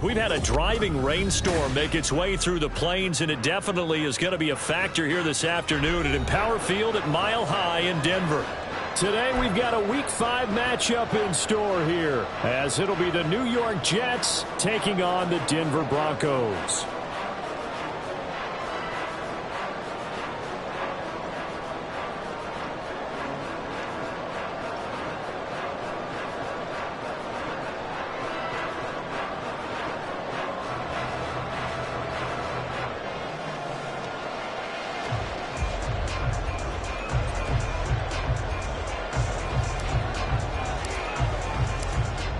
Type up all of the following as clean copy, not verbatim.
We've had a driving rainstorm make its way through the plains, and it definitely is going to be a factor here this afternoon at Empower Field at Mile High in Denver. Today we've got a Week 5 matchup in store here, as it'll be the New York Jets taking on the Denver Broncos.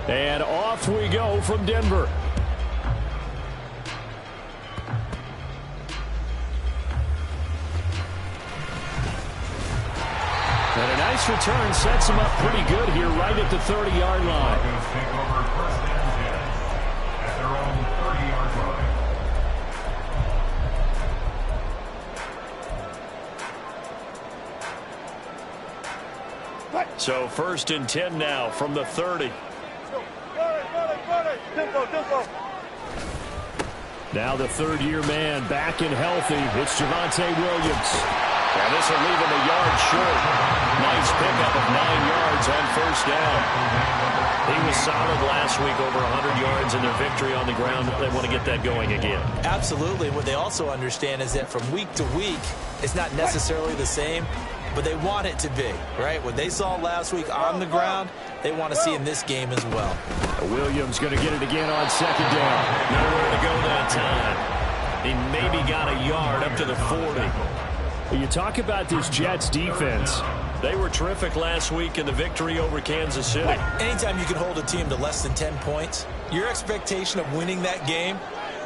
And off we go from Denver. And a nice return sets him up pretty good here right at the 30-yard line. Take over first and 10 at their own 30-yard line. So first and 10 now from the 30. Now the third-year man back and healthy. It's Javonte Williams. And this will leave him a yard short. Nice pickup of 9 yards on first down. He was solid last week, over 100 yards in their victory on the ground. They want to get that going again. Absolutely. What they also understand is that from week to week, it's not necessarily the same, but they want it to be, right? What they saw last week on the ground, they want to see in this game as well. Williams going to get it again on second down. Nowhere to go that time. He maybe got a yard up to the 40. You talk about this Jets defense. They were terrific last week in the victory over Kansas City. Anytime you can hold a team to less than 10 points, your expectation of winning that game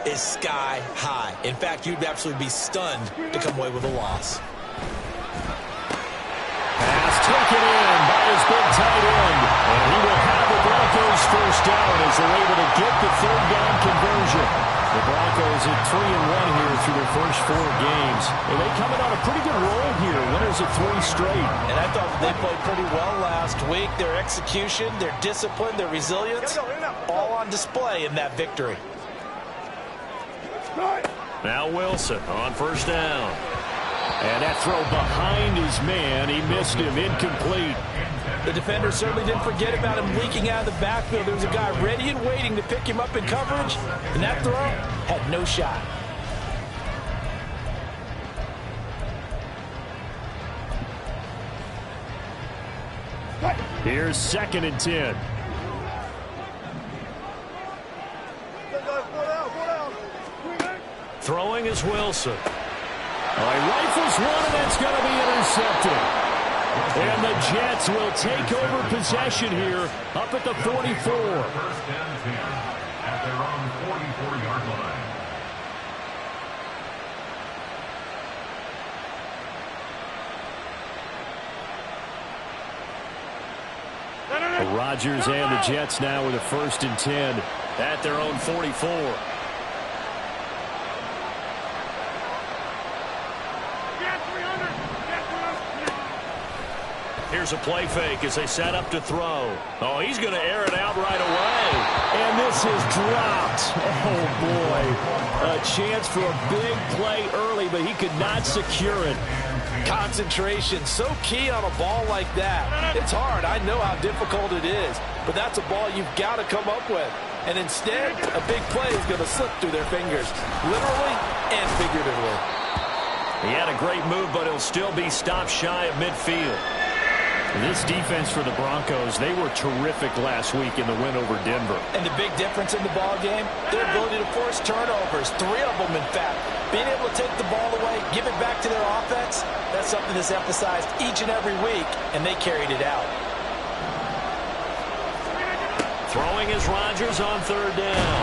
is sky high. In fact, you'd absolutely be stunned to come away with a loss. Pass taken in by his big tight end. And he will have the Broncos first down as they're able to get the third down conversion. The Broncos at 3-1 here through their first 4 games. And they coming on a pretty good roll here. Winners of 3 straight. And I thought that they played pretty well last week. Their execution, their discipline, their resilience, all on display in that victory. Now Wilson on first down. And that throw behind his man. He missed him. Incomplete. The defender certainly didn't forget about him leaking out of the backfield. There was a guy ready and waiting to pick him up in coverage, and that throw had no shot. Here's second and 10. Throwing is Wilson. He rifles one, and that's going to be intercepted. And the Jets will take over possession here up at the 44. First and 10 at their own 44-yard line. Rodgers and the Jets now with a first and 10 at their own 44. Here's a play fake as they set up to throw. Oh, he's going to air it out right away. And this is dropped. Oh, boy. A chance for a big play early, but he could not secure it. Concentration, so key on a ball like that. It's hard. I know how difficult it is, but that's a ball you've got to come up with. And instead, a big play is going to slip through their fingers, literally and figuratively. He had a great move, but he'll still be stopped shy of midfield. This defense for the Broncos, they were terrific last week in the win over Denver. And the big difference in the ball game, their ability to force turnovers, 3 of them in fact. Being able to take the ball away, give it back to their offense, that's something that's emphasized each and every week, and they carried it out. Throwing is Rodgers on third down.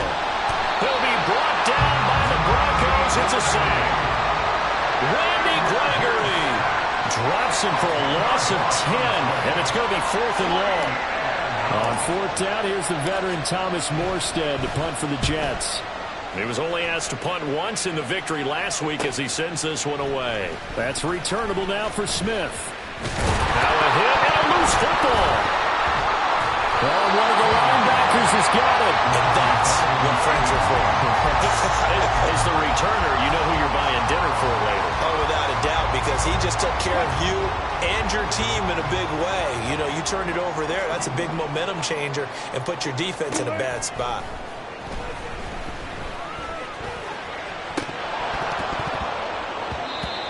He'll be brought down by the Broncos. It's a sack. Randy Gregory drops him for a loss of 10, and it's going to be 4th and long. On 4th down, here's the veteran Thomas Morstead to punt for the Jets. He was only asked to punt once in the victory last week as he sends this one away. That's returnable now for Smith. Now a hit and a loose football. Well, one of the linebackers Akers has got it. And that's what friends are for. As the returner, you know who you're buying dinner for later. Oh, without a doubt, because he just took care of you and your team in a big way. You know, you turn it over there, that's a big momentum changer and put your defense in a bad spot.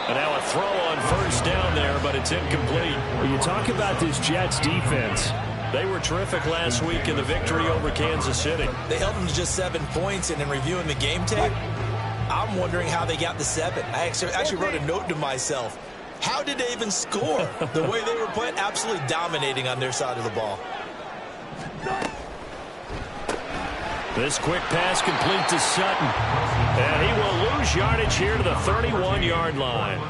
And now a throw on first down there, but it's incomplete. Well, you talk about this Jets defense. They were terrific last week in the victory over Kansas City. They held them to just 7 points, and in reviewing the game tape, I'm wondering how they got the 7. I actually wrote a note to myself. How did they even score? The way they were playing, absolutely dominating on their side of the ball. This quick pass complete to Sutton. And he will lose yardage here to the 31-yard line.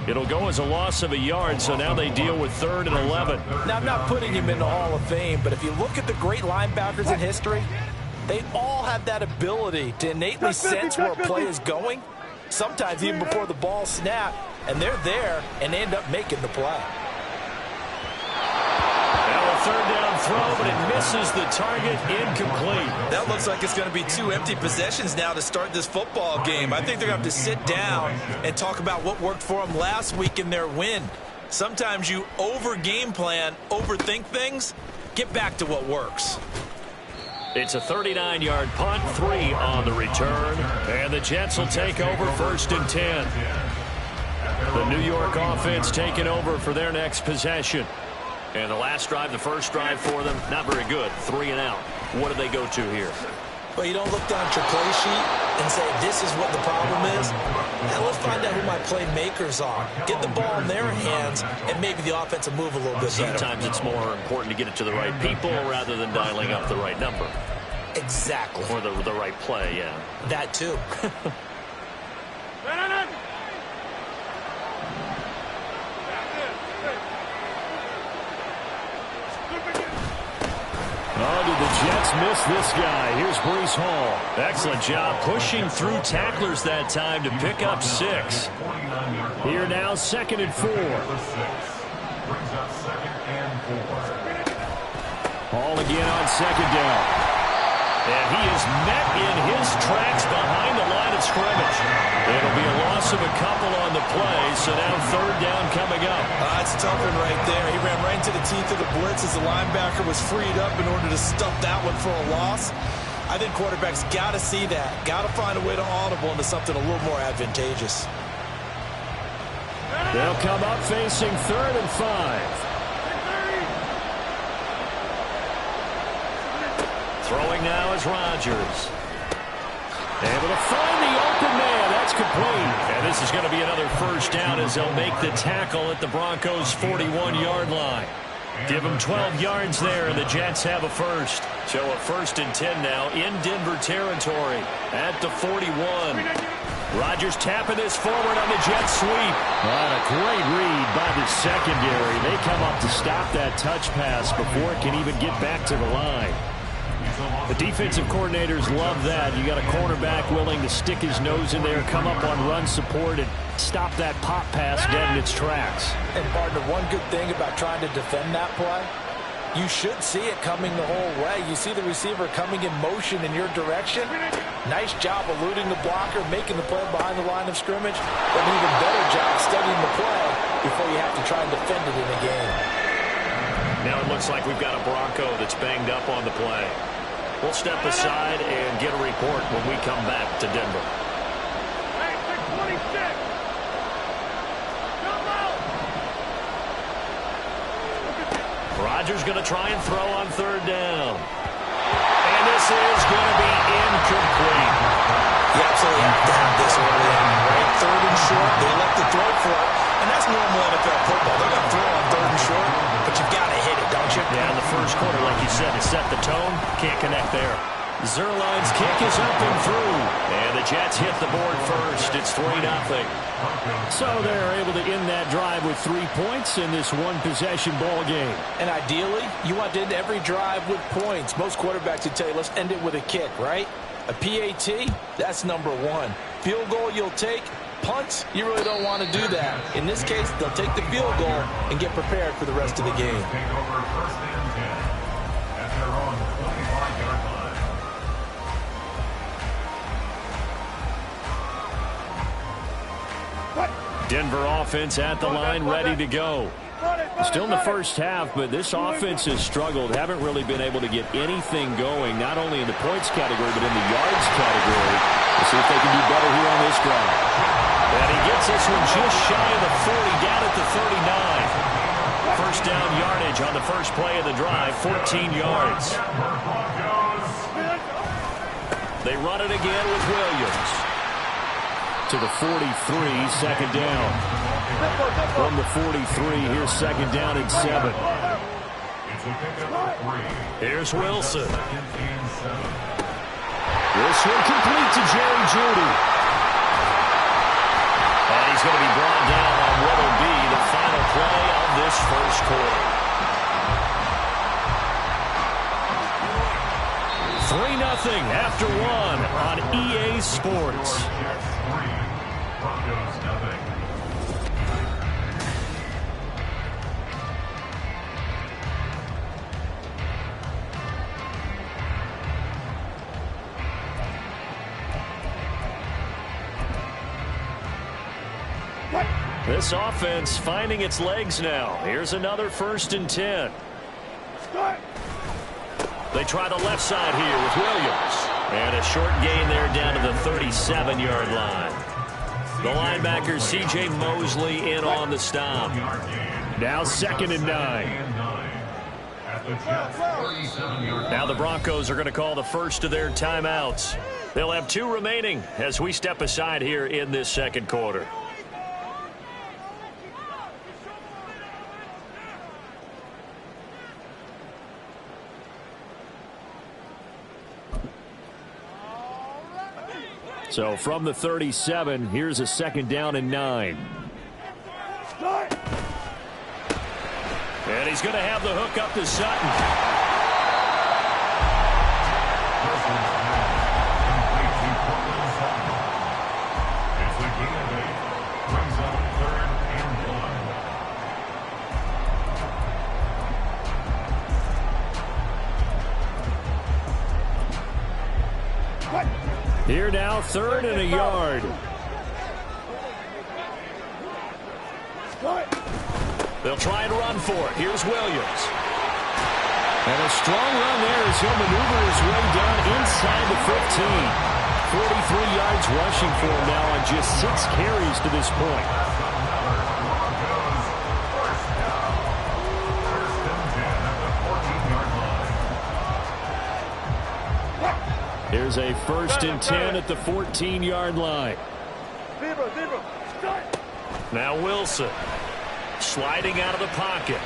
It'll go as a loss of a yard, so now they deal with 3rd and 11. Now, I'm not putting him in the Hall of Fame, but if you look at the great linebackers in history, they all have that ability to innately sense where a play is going, sometimes even before the ball snapped, and they're there and they end up making the play. Now a 3rd down throw, but it misses the target, incomplete. That looks like it's going to be 2 empty possessions now to start this football game. I think they're going to have to sit down and talk about what worked for them last week in their win. Sometimes you over-game plan, overthink things, get back to what works. It's a 39-yard punt, 3 on the return, and the Jets will take over 1st and 10. The New York offense taking over for their next possession. And the last drive, the first drive for them, not very good. 3 and out. What do they go to here? Well, you don't look down at your play sheet and say, this is what the problem is. Now, let's find out who my playmakers are. Get the ball in their hands, and maybe the offense will move a little bit better. Sometimes it's more important to get it to the right people rather than dialing up the right number. Exactly. Or the right play, yeah. That, too. Oh, did the Jets miss this guy? Here's Breece Hall. Excellent job pushing through tacklers that time to pick up 6. Here now, 2nd and 4. Hall again on 2nd down. And he is met in his tracks behind the line of scrimmage. It'll be a loss of a couple on the play, so now 3rd down coming up. That's a tough one right there. He ran right into the teeth of the blitz as the linebacker was freed up in order to stuff that one for a loss. I think quarterbacks got to see that. Got to find a way to audible into something a little more advantageous. They'll come up facing 3rd and 5. Throwing now is Rodgers. Able to find the open man. That's complete. And this is going to be another first down as they'll make the tackle at the Broncos' 41-yard line. Give them 12 yards there, and the Jets have a first. So a 1st and 10 now in Denver territory at the 41. Rodgers tapping this forward on the jet sweep. What a great read by the secondary. They come up to stop that touch pass before it can even get back to the line. The defensive coordinators love that. You got a cornerback willing to stick his nose in there, come up on run support, and stop that pop pass dead in its tracks. And, partner, one good thing about trying to defend that play, you should see it coming the whole way. You see the receiver coming in motion in your direction. Nice job eluding the blocker, making the play behind the line of scrimmage, but an even better job studying the play before you have to try and defend it in a game. Now it looks like we've got a Bronco that's banged up on the play. We'll step aside and get a report when we come back to Denver. Rodgers going to try and throw on 3rd down. And this is going to be incomplete. You absolutely have to have this early on, right? 3rd and short, they elect to throw for it. And that's normal NFL football. They're going to throw on 3rd and short, but you've got to hit it, don't you? Yeah, in the first quarter, like you said, to set the tone, can't connect there. Zerline's kick is up and through. And the Jets hit the board first. It's 3-0. So they're able to end that drive with 3 points in this one-possession ball game. And ideally, you want to end every drive with points. Most quarterbacks would tell you, let's end it with a kick, right? A PAT, that's number 1. Field goal you'll take. Punts, you really don't want to do that. In this case, they'll take the field goal and get prepared for the rest of the game. Denver offense at the line, ready to go. Still in the first half, but this offense has struggled. Haven't really been able to get anything going, not only in the points category, but in the yards category. We'll see if they can do better here on this drive. And he gets this one just shy of the 40, down at the 39. First down yardage on the first play of the drive, 14 yards. They run it again with Williams. To the 43, second down. From the 43, here's second down and 7. Here's Wilson. This one complete to Jerry Jeudy. And he's going to be brought down on what will be the final play of this first quarter. 3-0 after 1 on EA Sports. This offense finding its legs now. Here's another 1st and 10. They try the left side here with Williams. And a short gain there down to the 37-yard line. The linebacker C.J. Mosley in on the stop. Now 2nd and 9. Now the Broncos are going to call the first of their timeouts. They'll have 2 remaining as we step aside here in this second quarter. So from the 37, here's a 2nd down and 9. And he's going to have the hook up to Sutton. It's a gain of 8. Brings up 3rd and 1. Here now, 3rd and a yard. They'll try and run for it. Here's Williams. And a strong run there as he'll maneuver his way down inside the 15. 43 yards rushing for him now on just 6 carries to this point. Here's a 1st and 10 at the 14-yard line. Now Wilson. Sliding out of the pocket.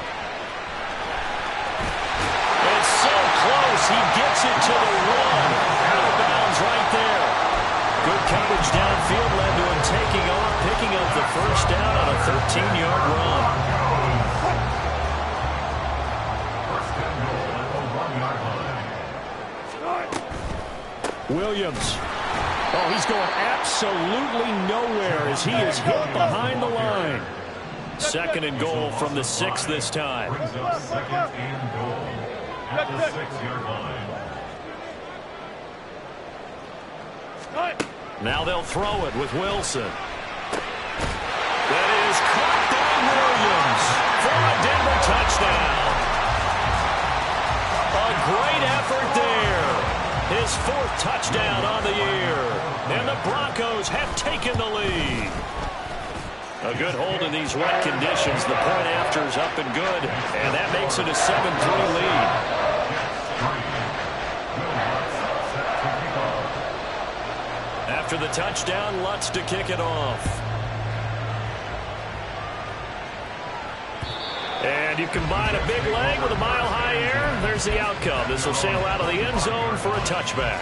It's so close. He gets it to the 1. Out of bounds right there. Good coverage downfield led to him taking off, picking up the first down on a 13-yard run. Williams. Oh, he's going absolutely nowhere as he is hit behind the line. 2nd and goal from the 6 this time. Brings up 2nd and goal at the 6-yard line. Now they'll throw it with Wilson. That is caught by Williams for a Denver touchdown. A great effort there. His 4th touchdown on the year. And the Broncos have taken the lead. A good hold in these wet conditions. The point after is up and good. And that makes it a 7-3 lead. After the touchdown, Lutz to kick it off. And you combine a big leg with a mile-high air, there's the outcome. This will sail out of the end zone for a touchback.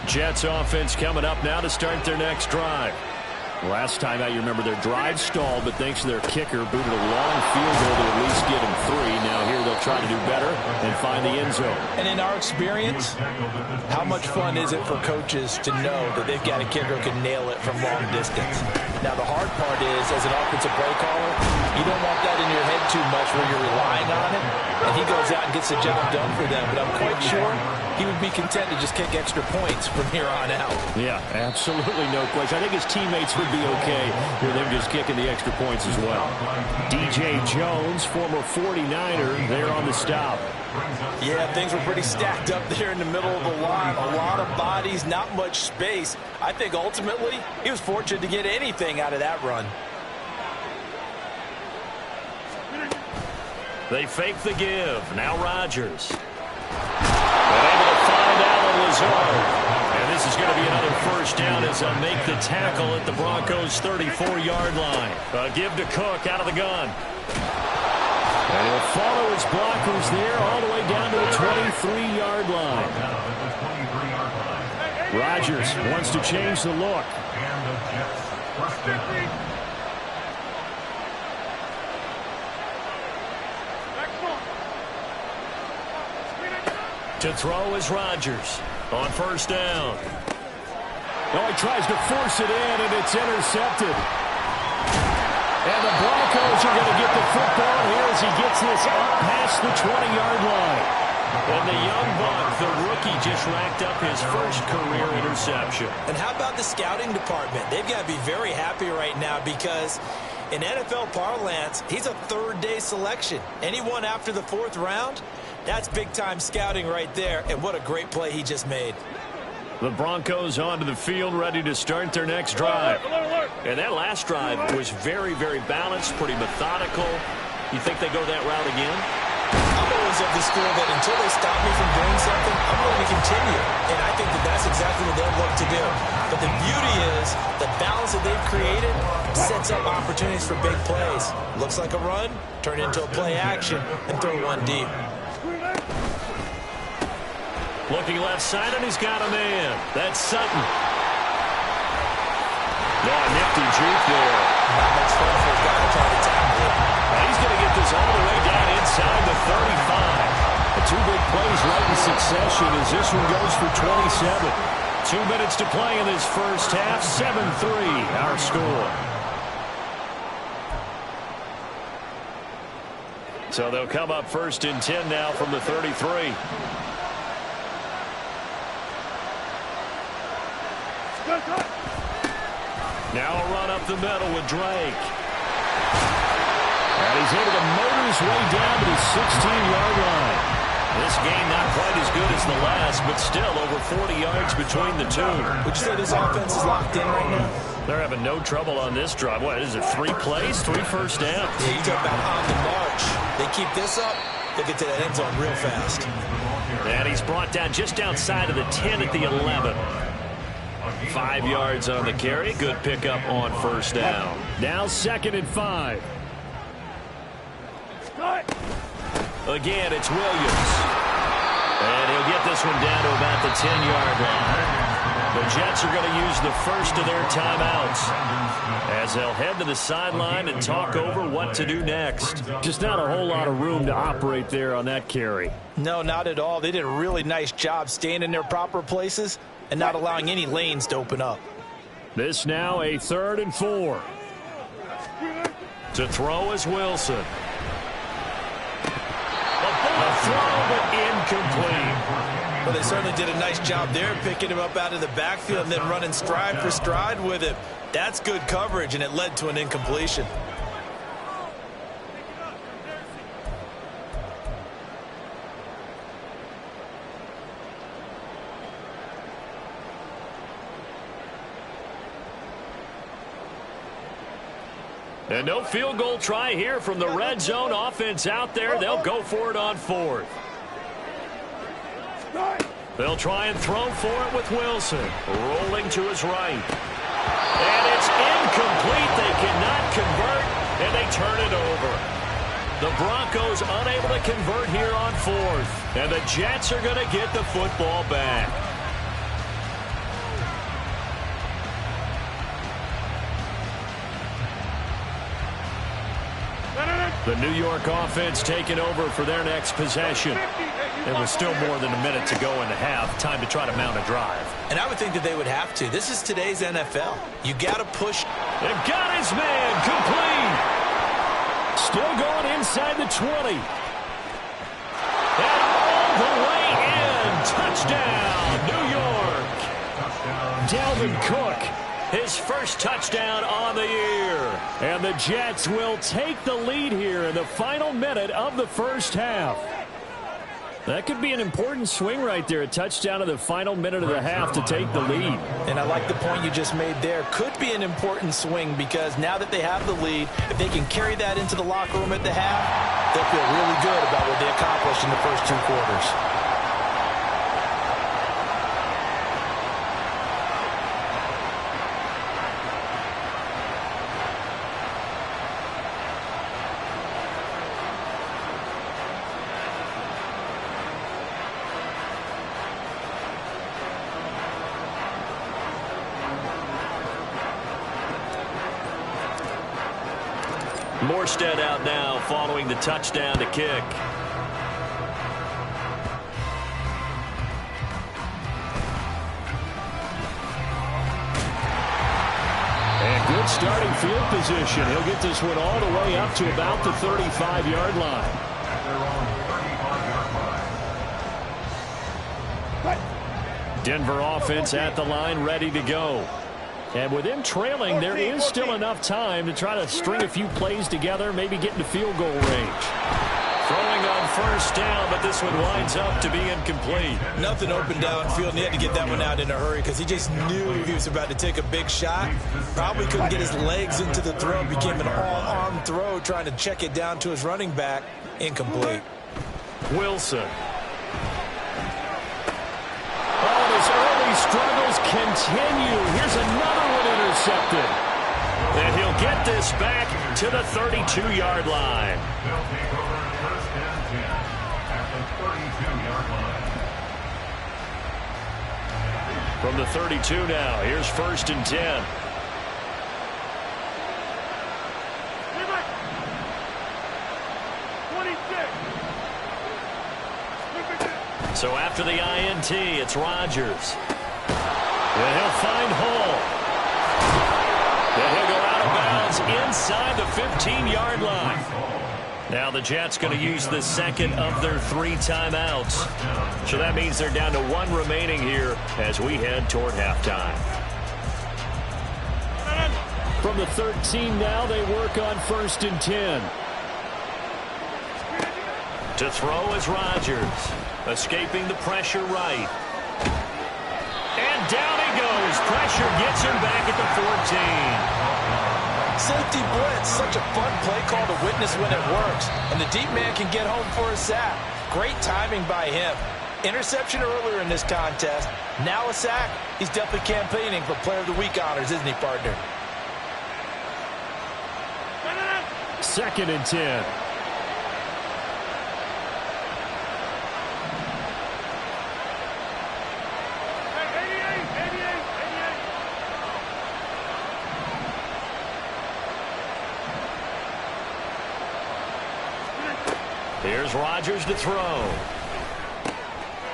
Jets offense coming up now to start their next drive. Last time out, you remember their drive stalled, but thanks to their kicker, booted a long field goal to at least get him 3. Now here they'll try to do better and find the end zone. And in our experience, how much fun is it for coaches to know that they've got a kicker who can nail it from long distance? Now the hard part is, as an offensive play caller, you don't want that in your head too much where you're relying on it, and he goes out and gets the job done for them. But I'm quite sure he would be content to just kick extra points from here on out. Yeah, absolutely no question. I think his teammates would be okay with him just kicking the extra points as well. DJ Jones, former 49er, there on the stop. Yeah, things were pretty stacked up there in the middle of the line. A lot of bodies, not much space. I think ultimately he was fortunate to get anything out of that run. They fake the give. Now Rodgers. Able to find Allen Lazard. And this is going to be another first down as they'll make the tackle at the Broncos' 34-yard line. Give to Cook out of the gun. And he'll follow his blockers there all the way down to the 23-yard line. Rodgers wants to change the look. To throw is Rodgers on first down. Oh, he tries to force it in, and it's intercepted. And the Broncos are going to get the football here as he gets this up past the 20-yard line. And the young buck, the rookie, just racked up his first career interception. And how about the scouting department? They've got to be very happy right now because in NFL parlance, he's a third-day selection. Anyone after the 4th round, that's big-time scouting right there, and what a great play he just made. The Broncos onto the field, ready to start their next drive. And that last drive was very, very balanced, pretty methodical. You think they go that route again? I'm always of the school that until they stop me from doing something, I'm going to continue. And I think that that's exactly what they'll look to do. But the beauty is the balance that they've created sets up opportunities for big plays. Looks like a run, turn into a play action, and throw one deep. Looking left side, and he's got a man. That's Sutton. Yeah, nifty juke there. Not much fun for a guy to try to tackle it. He's going to get this all the way down inside the 35. The 2 big plays right in succession as this one goes for 27. 2 minutes to play in this first half. 7-3 our score. So they'll come up first and 10 now from the 33. Now a run up the middle with Drake. And he's able to motor his way down to the 16-yard line. This game not quite as good as the last, but still over 40 yards between the two. Would you say this offense is locked in right now? They're having no trouble on this drive. What is it, 3 plays, 3 first downs? Yeah, you talk about on the march. They keep this up, they'll get to that end zone real fast. And he's brought down just outside of the 10 at the 11. 5 yards on the carry. Good pickup on first down. Now 2nd and 5. Again, it's Williams. And he'll get this one down to about the 10-yard line. The Jets are going to use the first of their timeouts as they'll head to the sideline and talk over what to do next. Just not a whole lot of room to operate there on that carry. No, not at all. They did a really nice job staying in their proper places and not allowing any lanes to open up. This now a 3rd and 4. To throw is Wilson. A throw, but incomplete. Well, they certainly did a nice job there, picking him up out of the backfield and then running stride for stride with him. That's good coverage, and it led to an incompletion. And no field goal try here from the red zone offense out there. They'll go for it on 4th. They'll try and throw for it with Wilson. Rolling to his right. And it's incomplete. They cannot convert, and they turn it over. The Broncos unable to convert here on 4th. And the Jets are going to get the football back. The New York offense taking over for their next possession. It was still more than a minute to go in the half. Time to try to mount a drive. And I would think that they would have to. This is today's NFL. You got to push. They've got his man complete. Still going inside the 20. And all the way in. Touchdown, New York. Dalvin Cook, his first touchdown on the year. And the Jets will take the lead here in the final minute of the first half. That could be an important swing right there. A touchdown in the final minute of the half to take the lead. And I like the point you just made there. Could be an important swing because now that they have the lead, if they can carry that into the locker room at the half, they'll feel really good about what they accomplished in the first 2 quarters. Morstead out now following the touchdown to kick. And good starting field position. He'll get this one all the way up to about the 35-yard line. Denver offense at the line, ready to go. And with them trailing, there is still enough time to try to string a few plays together, maybe get into field goal range. Throwing on first down, but this one winds up to be incomplete. Nothing open downfield, and he had to get that one out in a hurry because he just knew he was about to take a big shot. Probably couldn't get his legs into the throw. Became an all-arm throw, trying to check it down to his running back. Incomplete. Wilson. Struggles continue. Here's another one intercepted. And he'll get this back to the 32-yard line. They'll take over first and 10 at the 32-yard line. From the 32 now, here's first and 10. So after the INT, it's Rodgers. And he'll find Hall. And he'll go out of bounds inside the 15-yard line. Now the Jets going to use the second of their 3 timeouts. So that means they're down to 1 remaining here as we head toward halftime. From the 13 now, they work on first and 10. To throw is Rodgers. Escaping the pressure right. And down he goes. Pressure gets him back at the 14. Safety blitz, such a fun play call to witness when it works. And the deep man can get home for a sack. Great timing by him. Interception earlier in this contest. Now a sack. He's definitely campaigning for Player of the Week honors, isn't he, partner? Second and 10. Here's Rodgers to throw.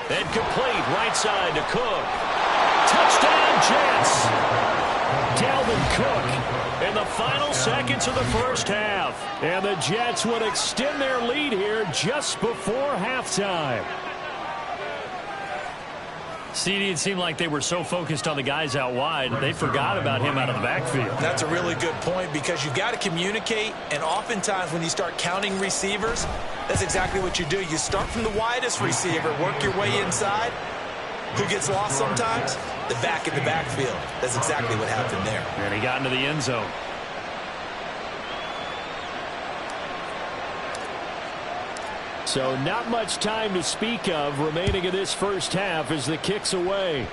And complete right side to Cook. Touchdown, Jets. Dalvin Cook In the final seconds of the first half. And the Jets would extend their lead here just before halftime. CD, it seemed like they were so focused on the guys out wide, they forgot about him out of the backfield. That's a really good point because you've got to communicate, and oftentimes when you start counting receivers, that's exactly what you do. You start from the widest receiver, work your way inside. Who gets lost sometimes? The back in the backfield. That's exactly what happened there. And he got into the end zone. So not much time to speak of remaining in this first half as the kick's away.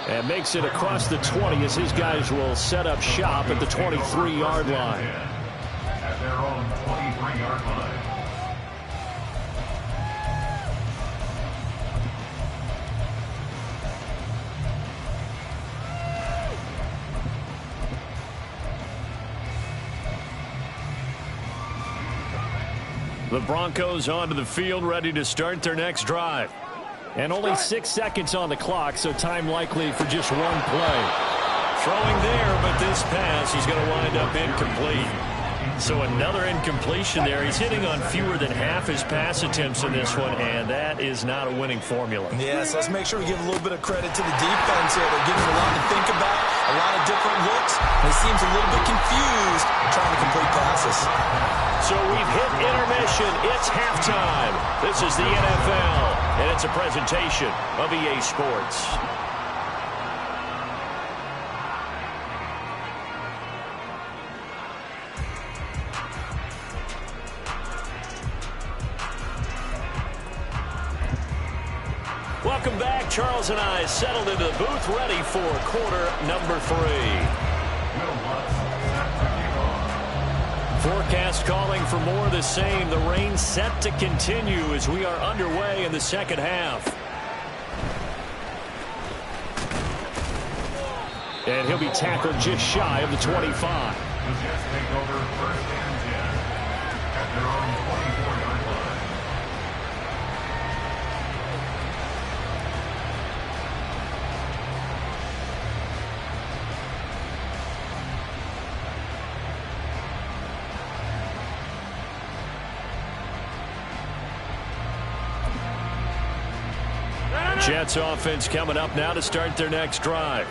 And makes it across the 20 as his guys will set up shop at the 23-yard line. At their own 23-yard line. The Broncos onto the field, ready to start their next drive. And only 6 seconds on the clock, so time likely for just one play. Throwing there, but this pass is going to wind up incomplete. So another incompletion there. He's hitting on fewer than half his pass attempts in this one, and that is not a winning formula. Yes, let's make sure we give a little bit of credit to the defense here. They're giving a lot to think about, a lot of different looks. He seems a little bit confused trying to complete passes. So we've hit intermission. It's halftime. This is the NFL, and it's a presentation of EA Sports. Welcome back. Charles and I settled into the booth, ready for quarter number 3. Forecast calling for more of the same. The rain set to continue as we are underway in the second half. And he'll be tackled just shy of the 25. The Jets take over first and 10 at their own 24-yard line. Jets offense coming up now to start their next drive.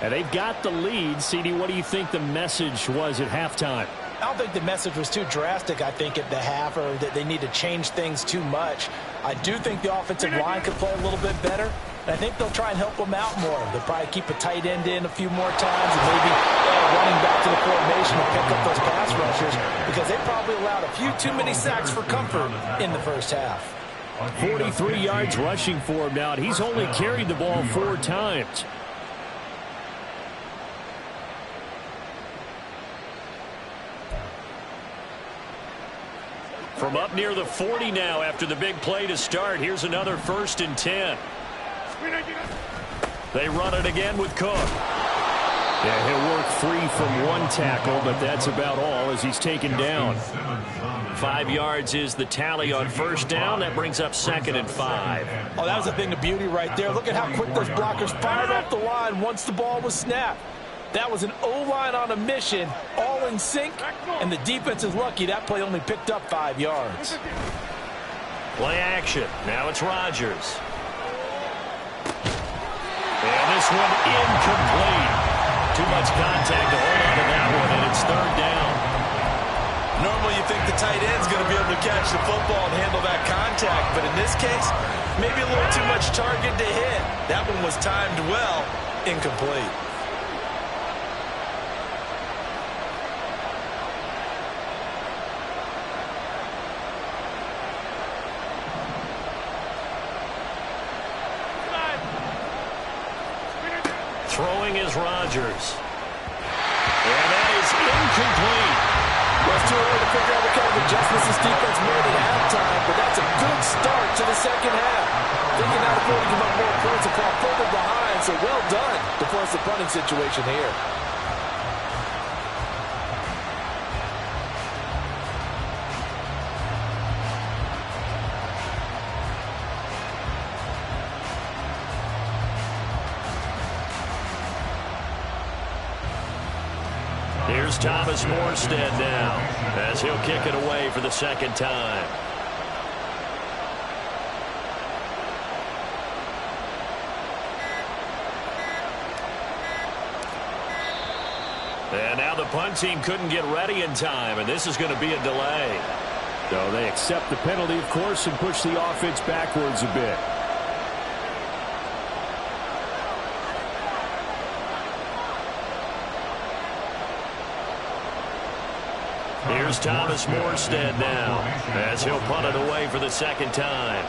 And they've got the lead. CD, what do you think the message was at halftime? I don't think the message was too drastic, I think, at the half, or that they need to change things too much. I do think the offensive line could play a little bit better, and I think they'll try and help them out more. They'll probably keep a tight end in a few more times and maybe running back to the formation and pick up those pass rushers, because they probably allowed a few too many sacks for comfort in the first half. 43 yards rushing for him now, and he's only carried the ball 4 times. From up near the 40 now after the big play to start. Here's another 1st and 10. They run it again with Cook. Yeah, he'll work free from 1 tackle, but that's about all as he's taken down. 5 yards is the tally on 1st down. That brings up 2nd and 5. Oh, that was a thing of beauty right there. Look at how quick those blockers fired up the line once the ball was snapped. That was an O-line on a mission, all in sync, and the defense is lucky that play only picked up 5 yards. Play action. Now it's Rodgers. And this one incomplete. Too much contact to hold on to that one, and it's 3rd down. Normally you think the tight end's going to be able to catch the football and handle that contact, but in this case, maybe a little too much target to hit. That one was timed well, incomplete. Throwing is Rodgers. And that is incomplete. Well, it's too early to figure out what kind of adjustments this defense made at halftime, but that's a good start to the second half. They can not afford to give up more points and fall further behind, so well done to force the punting situation here. Here's Thomas Morstead now as he'll kick it away for the 2nd time. And now the punt team couldn't get ready in time, and this is going to be a delay. So they accept the penalty, of course, and push the offense backwards a bit. Here's Thomas Morstead now as he'll punt it away for the 2nd time.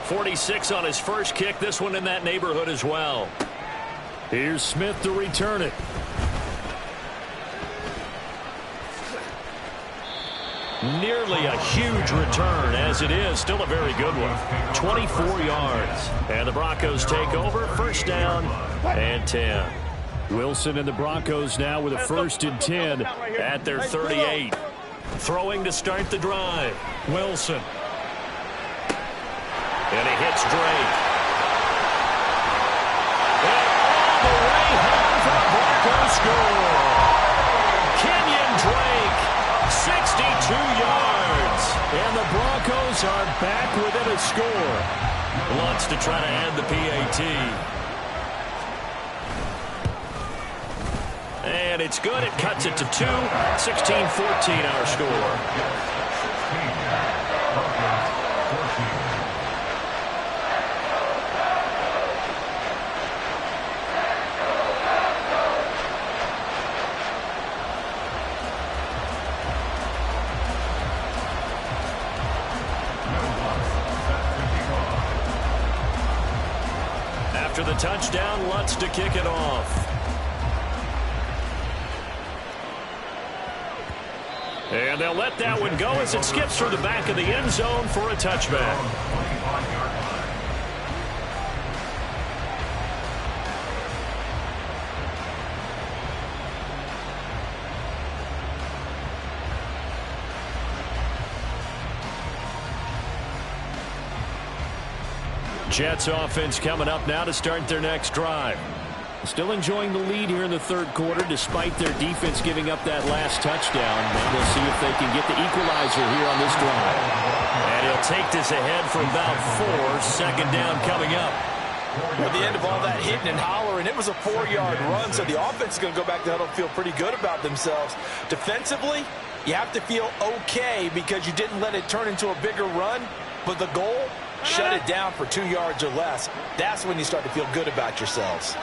46 on his first kick. This one in that neighborhood as well. Here's Smith to return it. Nearly a huge return, as it is. Still a very good one. 24 yards. And the Broncos take over. 1st down and 10. Wilson and the Broncos now with a 1st and 10 at their 38. Throwing to start the drive. Wilson. And he hits Drake. And all the way home for the Broncos score. Kenyon Drake, 62 yards. And the Broncos are back within a score. Wants to try to add the PAT. And it's good. It cuts it to 2. 16-14 our score. After the touchdown, Lutz to kick it off. And they'll let that one go as it skips through the back of the end zone for a touchback. Jets offense coming up now to start their next drive. Still enjoying the lead here in the 3rd quarter despite their defense giving up that last touchdown. And we'll see if they can get the equalizer here on this drive. And he'll take this ahead for about 4. 2nd down coming up. At the end of all that hitting and hollering, it was a 4-yard run, so the offense is going to go back to huddle and feel pretty good about themselves. Defensively, you have to feel okay because you didn't let it turn into a bigger run, but the goal, shut it down for 2 yards or less. That's when you start to feel good about yourselves.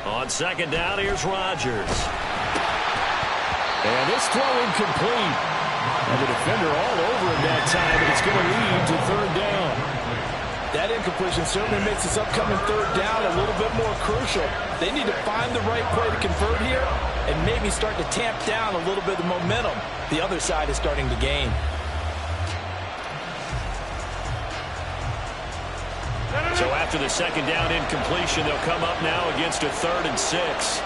On 2nd down, here's Rodgers. And this throw incomplete. And the defender all over him that time, but it's going to lead to 3rd down. That incompletion certainly makes this upcoming 3rd down a little bit more crucial. They need to find the right play to convert here and maybe start to tamp down a little bit of momentum. The other side is starting to gain. So after the 2nd down incompletion, they'll come up now against a 3rd and 6.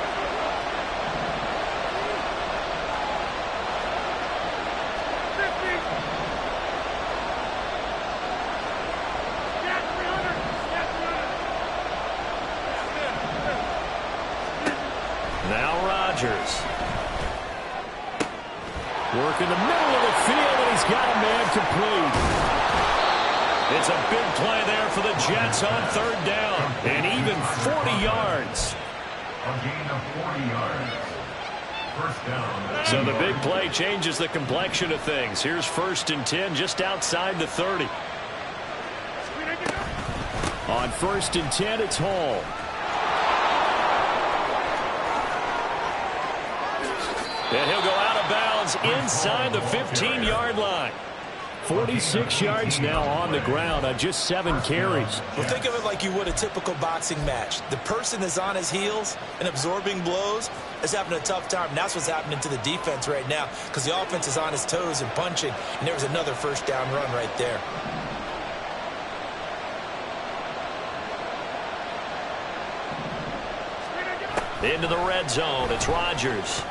Now Rodgers. Work in the middle of the field, and he's got a man complete. It's a big play there for the Jets on 3rd down. And even 40 yards. A gain of 40 yards. 1st down. So the big play changes the complexion of things. Here's 1st and 10 just outside the 30. On 1st and 10, it's Hall. And he'll go out of bounds inside the 15-yard line. 46 yards now on the ground on just 7 carries. Well, think of it like you would a typical boxing match. The person is on his heels and absorbing blows is having a tough time. And that's what's happening to the defense right now because the offense is on his toes and punching. And there was another 1st down run right there. Into the red zone. It's Rodgers.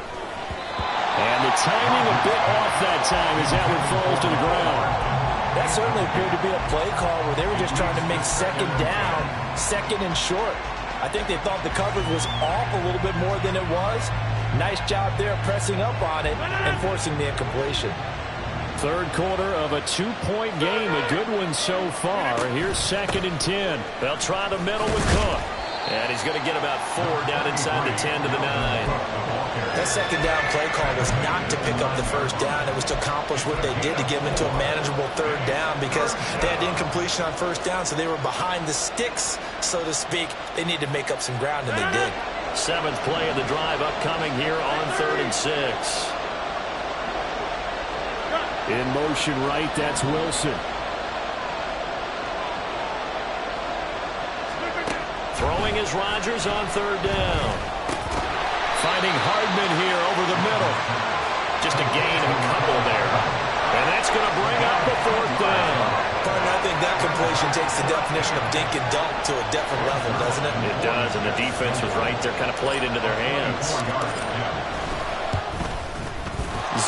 And the timing a bit off that time as that one falls to the ground. That certainly appeared to be a play call where they were just trying to make 2nd down, 2nd and short. I think they thought the coverage was off a little bit more than it was. Nice job there pressing up on it and forcing the incompletion. 3rd quarter of a 2-point game. A good one so far. Here's 2nd and 10. They'll try the middle with Cook. And he's going to get about 4 down inside the 10 to the 9. That 2nd down play call was not to pick up the 1st down. It was to accomplish what they did to get them into a manageable 3rd down because they had incompletion on 1st down, so they were behind the sticks, so to speak. They needed to make up some ground, and they did. 7th play of the drive upcoming here on 3rd and 6. In motion right, that's Wilson. Throwing is Rodgers on 3rd down. Finding Hardman here over the middle. Just a gain of a couple there. And that's going to bring up a fourth down. Partner, I think that completion takes the definition of dink and dunk to a different level, doesn't it? It does, and the defense was right there, kind of played into their hands.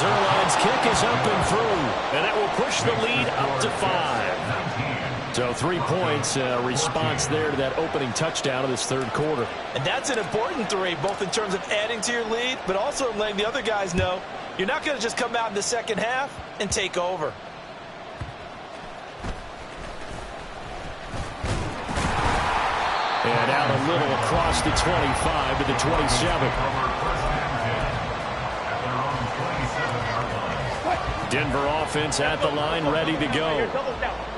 Zerline's kick is up and through, and that will push the lead up to 5. So 3 points, response there to that opening touchdown of this third quarter. And that's an important 3, both in terms of adding to your lead, but also letting the other guys know you're not going to just come out in the second half and take over. And out a little across the 25 to the 27. Denver offense at the line, ready to go.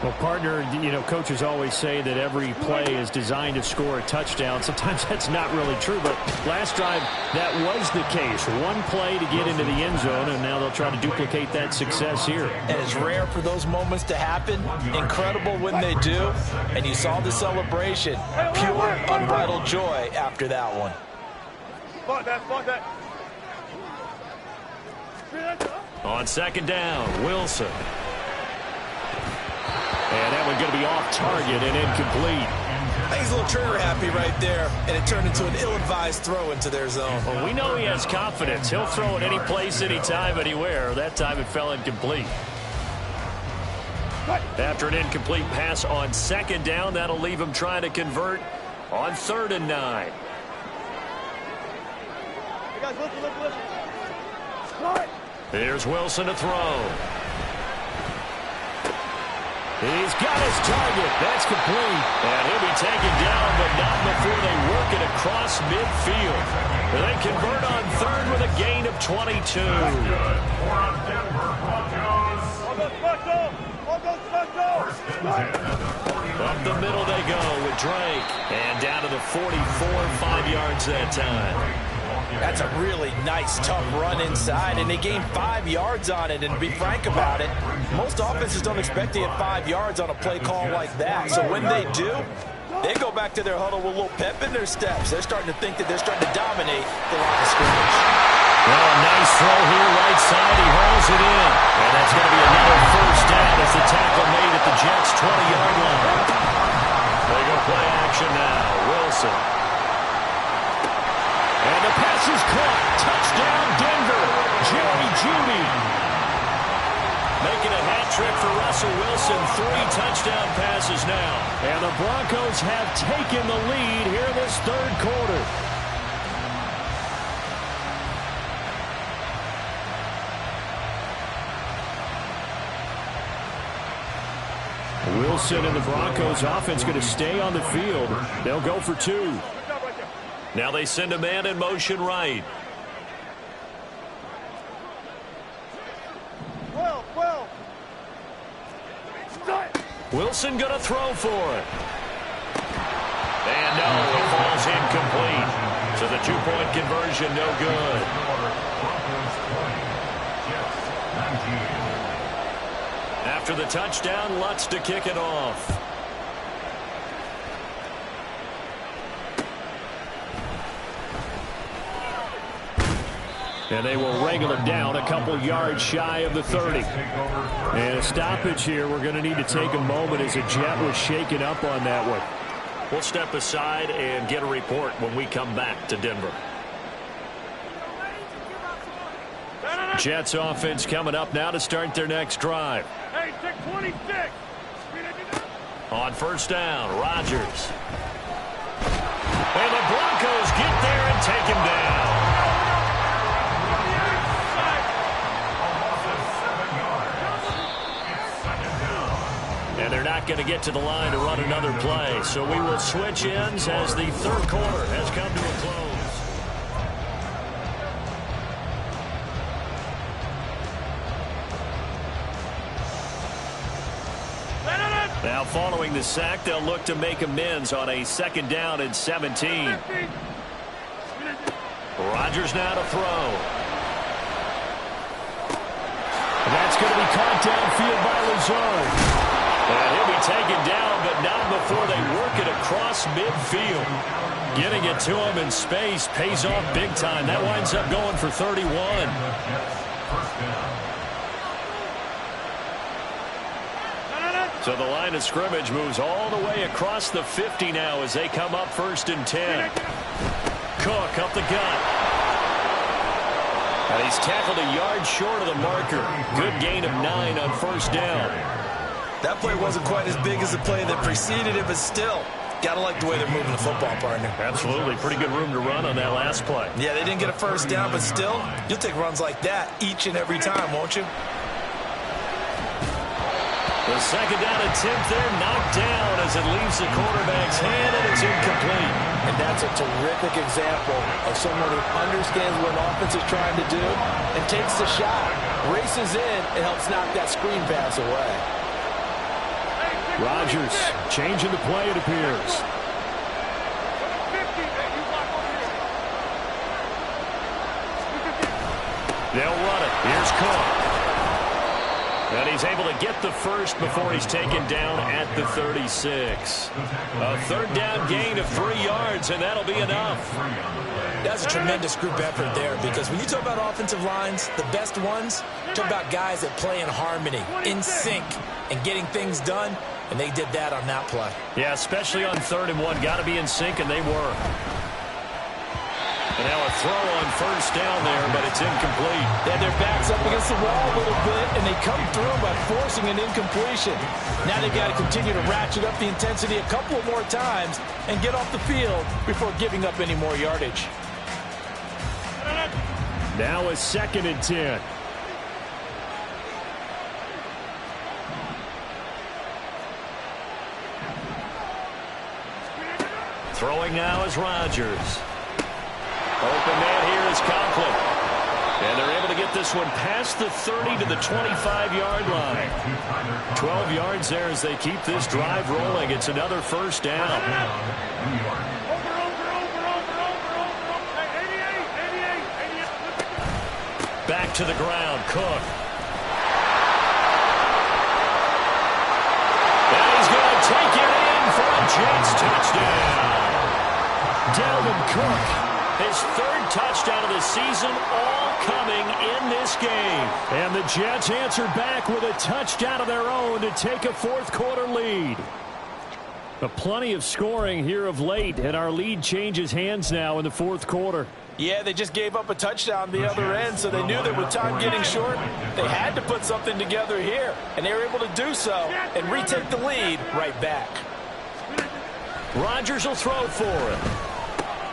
Well, partner, you know, coaches always say that every play is designed to score a touchdown. Sometimes that's not really true, but last drive, that was the case. One play to get into the end zone, and now they'll try to duplicate that success here. And it's rare for those moments to happen. Incredible when they do. And you saw the celebration. Pure, unbridled joy after that one. On second down, Wilson. And that one going to be off target and incomplete. I think he's a little trigger happy right there, and it turned into an ill-advised throw into their zone. Well, we know he has confidence. He'll throw it any place, anytime, anywhere. That time it fell incomplete. After an incomplete pass on second down, that'll leave him trying to convert on 3rd and 9. Here's Wilson to throw. He's got his target. That's complete. And he'll be taken down, but not before they work it across midfield. And they convert on 3rd with a gain of 22. Up the middle they go with Drake. And down to the 44, 5 yards that time. That's a really nice, tough run inside, and they gained 5 yards on it. And to be frank about it, most offenses don't expect to get 5 yards on a play call like that. So when they do, they go back to their huddle with a little pep in their steps. They're starting to think that they're starting to dominate the line of scrimmage. Well, a nice throw here right side. He hauls it in. And that's going to be another first down as the tackle made at the Jets' 20-yard line. They go play action now. Wilson. And the pass is caught. Touchdown, Denver. Jerry Jeudy. Making a hat trick for Russell Wilson. 3 touchdown passes now. And the Broncos have taken the lead here in this third quarter. Wilson and the Broncos offense going to stay on the field. They'll go for 2. Now they send a man in motion right. Wilson going to throw for it. And no, it falls incomplete. So the 2-point conversion no good. After the touchdown, Lutz to kick it off. And they will wrangle him down a couple yards shy of the 30. And a stoppage here. We're going to need to take a moment as a Jet was shaken up on that one. We'll step aside and get a report when we come back to Denver. Jets offense coming up now to start their next drive. Hey, 26. On first down, Rodgers. And the Broncos get there and take him down. And they're not going to get to the line to run another play. So we will switch ends as the third quarter has come to a close. Now following the sack, they'll look to make amends on a 2nd down and 17. Rodgers now to throw. That's going to be caught downfield by Lazard. And he'll be taken down, but not before they work it across midfield. Getting it to him in space pays off big time. That winds up going for 31. So the line of scrimmage moves all the way across the 50 now as they come up 1st and 10. Cook up the gut. And he's tackled a yard short of the marker. Good gain of 9 on 1st down. That play wasn't quite as big as the play that preceded it, but still, got to like the way they're moving the football, partner. Absolutely. Pretty good room to run on that last play. Yeah, they didn't get a 1st down, but still, you'll take runs like that each and every time, won't you? The 2nd down attempt there knocked down as it leaves the quarterback's hand, and it's incomplete. And that's a terrific example of someone who understands what an offense is trying to do and takes the shot, races in, and helps knock that screen pass away. Rodgers changing the play, it appears. They'll run it. Here's Cook. And he's able to get the first before he's taken down at the 36. A 3rd down gain of 3 yards, and that'll be enough. That's a tremendous group effort there, because when you talk about offensive lines, the best ones, talk about guys that play in harmony, in sync, and getting things done, and they did that on that play. Yeah, especially on 3rd and 1. Got to be in sync, and they were. And now a throw on 1st down there, but it's incomplete. They had their backs up against the wall a little bit, and they come through by forcing an incompletion. Now they've got to continue to ratchet up the intensity a couple more times and get off the field before giving up any more yardage. Now a 2nd and 10. Throwing now is Rodgers. Open man here is Conklin. And they're able to get this one past the 30 to the 25-yard line. 12 yards there as they keep this drive rolling. It's another 1st down. Back to the ground, Cook. And he's going to take it in for a Jets touchdown. Dalvin Cook. His 3rd touchdown of the season, all coming in this game. And the Jets answer back with a touchdown of their own to take a 4th quarter lead. But plenty of scoring here of late, and our lead changes hands now in the 4th quarter. Yeah, they just gave up a touchdown the other end, so they knew that with time getting short, they had to put something together here. And they were able to do so and retake the lead right back. Rodgers will throw for it.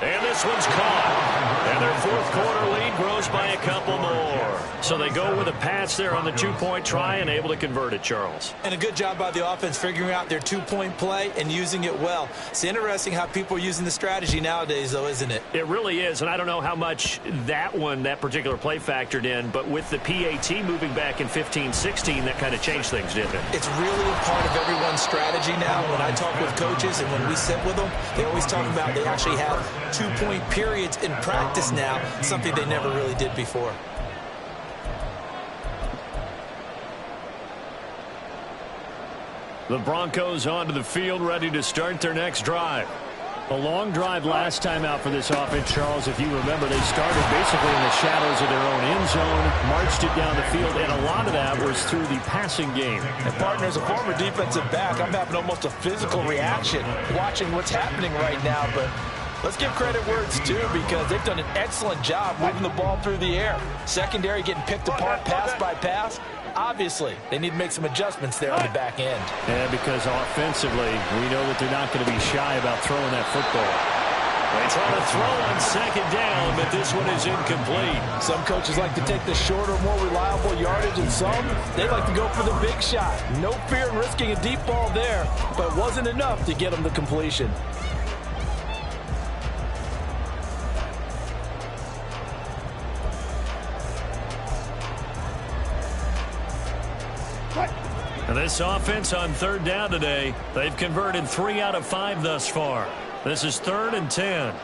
And this one's caught. And their 4th quarter lead grows by a couple more. So they go with a pass there on the 2-point try and able to convert it, Charles. And a good job by the offense figuring out their 2-point play and using it well. It's interesting how people are using the strategy nowadays, though, isn't it? It really is, and I don't know how much that particular play factored in, but with the PAT moving back in 15-16, that kind of changed things, didn't it? It's really a part of everyone's strategy now. When I talk with coaches and when we sit with them, they always talk about they actually have 2-point periods in practice now, something they never really did before. The Broncos onto the field, ready to start their next drive. A long drive last time out for this offense, Charles. If you remember, they started basically in the shadows of their own end zone, marched it down the field, and a lot of that was through the passing game. And, partner, as a former defensive back, I'm having almost a physical reaction watching what's happening right now, but let's give credit where it's due because they've done an excellent job moving the ball through the air. Secondary getting picked apart pass by pass. Obviously, they need to make some adjustments there on the back end. Yeah, because offensively, we know that they're not going to be shy about throwing that football. They try to throw on 2nd down, but this one is incomplete. Some coaches like to take the shorter, more reliable yardage, and some, they like to go for the big shot. No fear in risking a deep ball there, but it wasn't enough to get them the completion. And this offense on 3rd down today, they've converted 3 out of 5 thus far. This is 3rd and 10.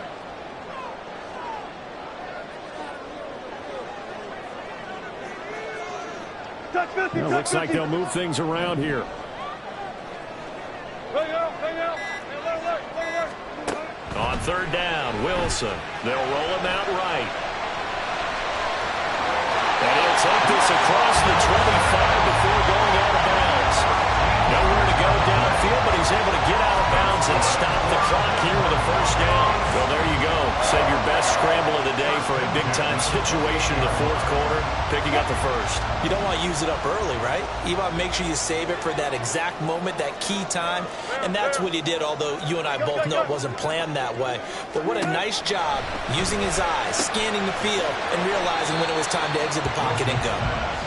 Well, looks like they'll move things around here. On 3rd down, Wilson. They'll roll him out right. And he'll take this across the 25 before going out of bounds. Nowhere to go field, but he's able to get out of bounds and stop the clock here with a first down. Well, there you go. Save your best scramble of the day for a big-time situation in the fourth quarter, picking up the first. You don't want to use it up early, right? You want to make sure you save it for that exact moment, that key time, and that's what he did, although you and I both know it wasn't planned that way. But what a nice job using his eyes, scanning the field, and realizing when it was time to exit the pocket and go.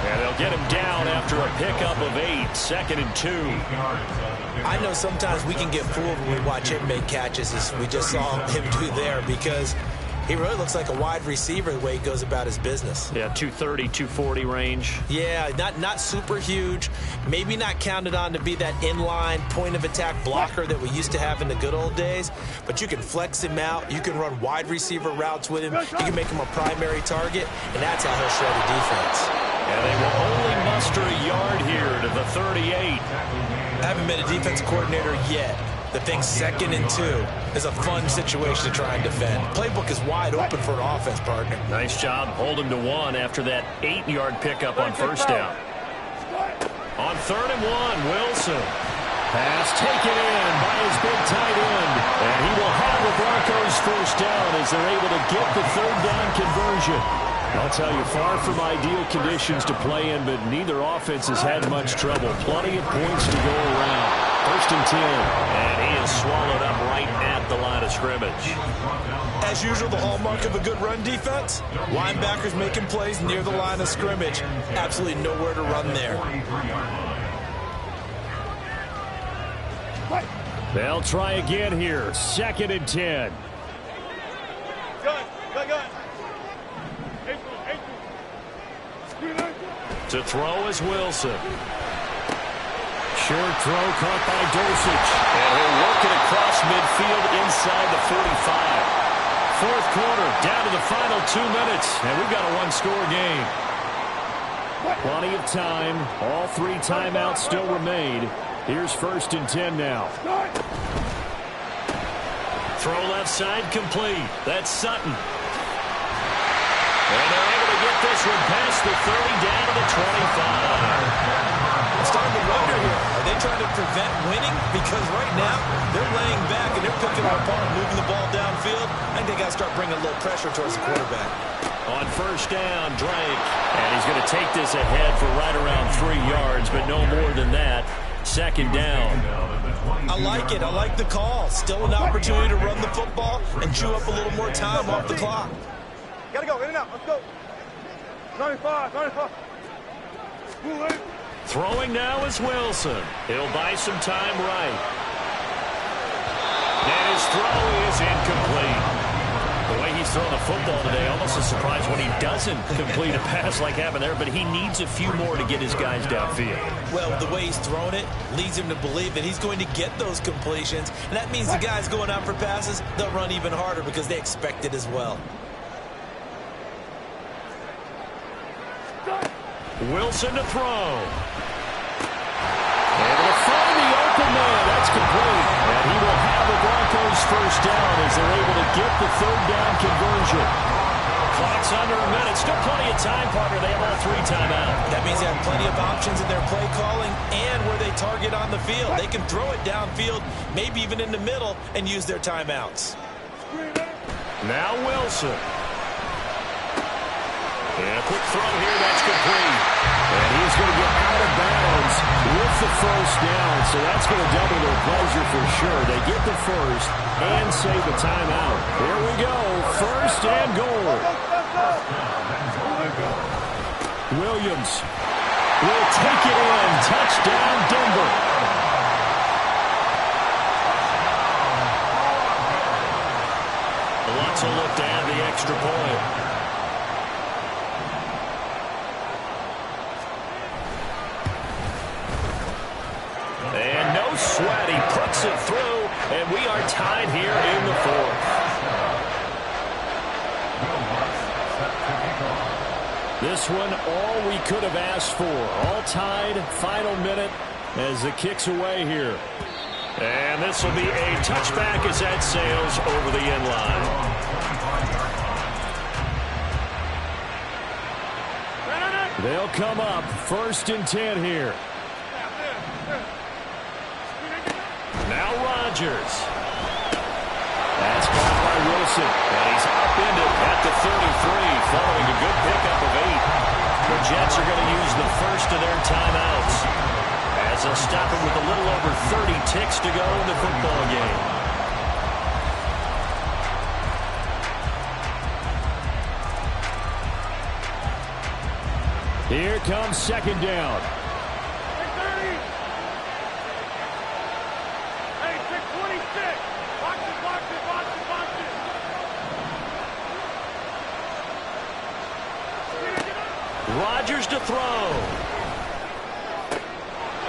And they'll get him down after a pickup of 8, 2nd and 2. I know sometimes we can get fooled when we watch him make catches, as we just saw him do there, because he really looks like a wide receiver the way he goes about his business. Yeah, 230, 240 range. Yeah, not super huge. Maybe not counted on to be that inline point-of-attack blocker that we used to have in the good old days. But you can flex him out. You can run wide receiver routes with him. You can make him a primary target, and that's how he'll shred a defense. And they will only muster a yard here to the 38. I haven't been a defensive coordinator yet. The thing 2nd and 2 is a fun situation to try and defend. Playbook is wide open for an offense, partner. Nice job. Hold him to 1 after that 8-yard pickup on first down. On 3rd and 1, Wilson. Pass taken in by his big tight end. And he will have the Broncos first down as they're able to get the 3rd down conversion. I'll tell you, far from ideal conditions to play in, but neither offense has had much trouble. Plenty of points to go around. 1st and 10. And he is swallowed up right at the line of scrimmage. As usual, the hallmark of a good run defense, linebackers making plays near the line of scrimmage. Absolutely nowhere to run there. They'll try again here. 2nd and 10. To throw is Wilson. Short throw caught by Dosich. And he'll work it across midfield inside the 45. Fourth quarter, down to the final 2 minutes, and we've got a one-score game. Plenty of time. All 3 timeouts still remain. Here's 1st and 10 now. Throw left side complete. That's Sutton. And they're able to get this one past the 30 down to the 25. I'm starting to wonder here, are they trying to prevent winning? Because right now, they're laying back and they're picking it apart, moving the ball downfield. I think they got to start bringing a little pressure towards the quarterback. On first down, Drake. And he's going to take this ahead for right around 3 yards, but no more than that. 2nd down. I like it. I like the call. Still an opportunity to run the football and chew up a little more time off the clock. Gotta go, in and out, let's go. 95, 95. Throwing now is Wilson. He'll buy some time right. And his throw is incomplete. The way he's throwing the football today, almost a surprise when he doesn't complete a pass like happened there, but he needs a few more to get his guys downfield. Well, the way he's thrown it leads him to believe that he's going to get those completions, and that means the guys going out for passes, they'll run even harder because they expect it as well. Wilson to throw. Able to find the open man. That's complete. And he will have the Broncos first down as they're able to get the 3rd down conversion. Clock's under a minute. Still plenty of time, partner. They have all 3 timeouts. That means they have plenty of options in their play calling and where they target on the field. They can throw it downfield, maybe even in the middle, and use their timeouts. Now Wilson. And a quick throw here. That's complete. And he's going to get out of bounds with the first down. So that's going to double their pleasure for sure. They get the first and save the timeout. Here we go. 1st and goal. Williams will take it in. Touchdown, Denver. Lots of look to add the extra point. And no sweat. He puts it through, and we are tied here in the 4th. This one, all we could have asked for. All tied, final minute as it kicks away here. And this will be a touchback as that sails over the end line. They'll come up 1st and 10 here. Rodgers. That's caught by Wilson. And he's upended at the 33 following a good pickup of 8. The Jets are going to use the first of their timeouts as they'll stop it with a little over 30 ticks to go in the football game. Here comes second down. Hey, 626. Box it, box it, box it, box it. Rodgers to throw.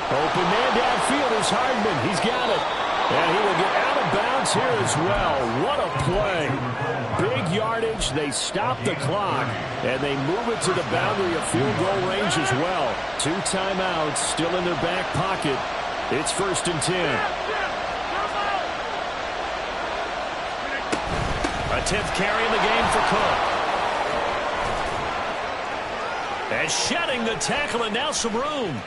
Open man downfield is Hardman. He's got it. And he will get out of bounds here as well. What a play. Big yardage. They stop the clock. And they move it to the boundary of field goal range as well. 2 timeouts still in their back pocket. It's 1st and 10. A 10th carry in the game for Cook. And shedding the tackle, and now some room.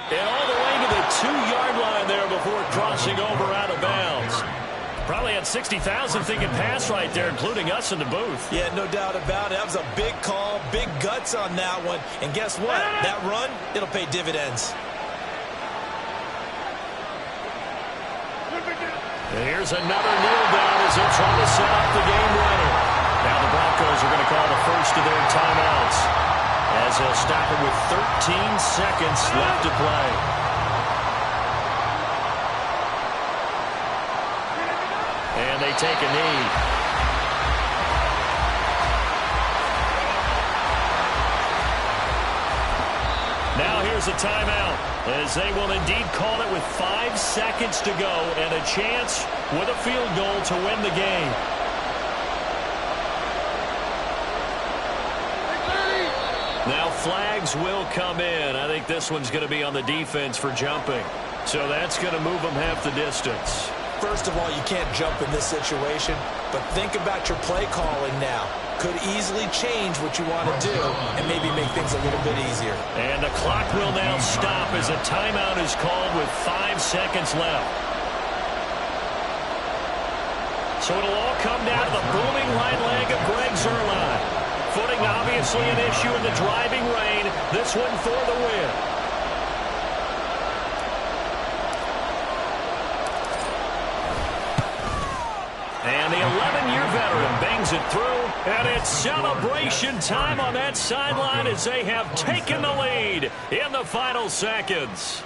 And all the way to the 2-yard line there before crossing over out of bounds. Probably had 60,000 thinking pass right there, including us in the booth. Yeah, no doubt about it. That was a big call, big guts on that one. And guess what? That run, it'll pay dividends. And here's another kneel down as they'll try to set up the game runner. Now the Broncos are going to call the first of their timeouts as they'll stop it with 13 seconds left to play. And they take a knee. Now here's a timeout as they will indeed call it with 5 seconds to go and a chance with a field goal to win the game. Now flags will come in. I think this one's going to be on the defense for jumping. So that's going to move them half the distance. First of all, you can't jump in this situation, but think about your play calling now. Could easily change what you want to do and maybe make things a little bit easier. And the clock will now stop as a timeout is called with 5 seconds left. So it'll all come down to the booming right leg of Greg Zuerlein. Footing obviously an issue in the driving rain. This one for the win. And the 11-year veteran bangs it through. And it's celebration time on that sideline as they have taken the lead in the final seconds.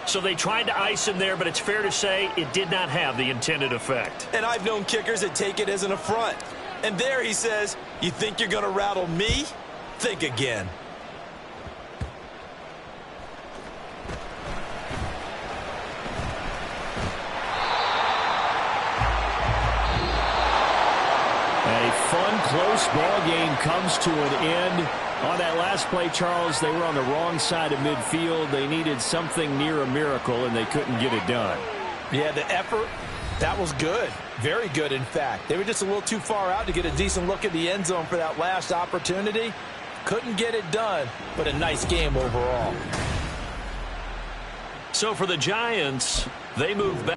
So they tried to ice him there, but it's fair to say it did not have the intended effect. And I've known kickers that take it as an affront. And there he says, you think you're going to rattle me? Think again. A fun, close ball game comes to an end. On that last play, Charles, they were on the wrong side of midfield. They needed something near a miracle, and they couldn't get it done. Yeah, the effort, that was good. Very good, in fact. They were just a little too far out to get a decent look at the end zone for that last opportunity. Couldn't get it done, but a nice game overall. So for the Giants, they move back.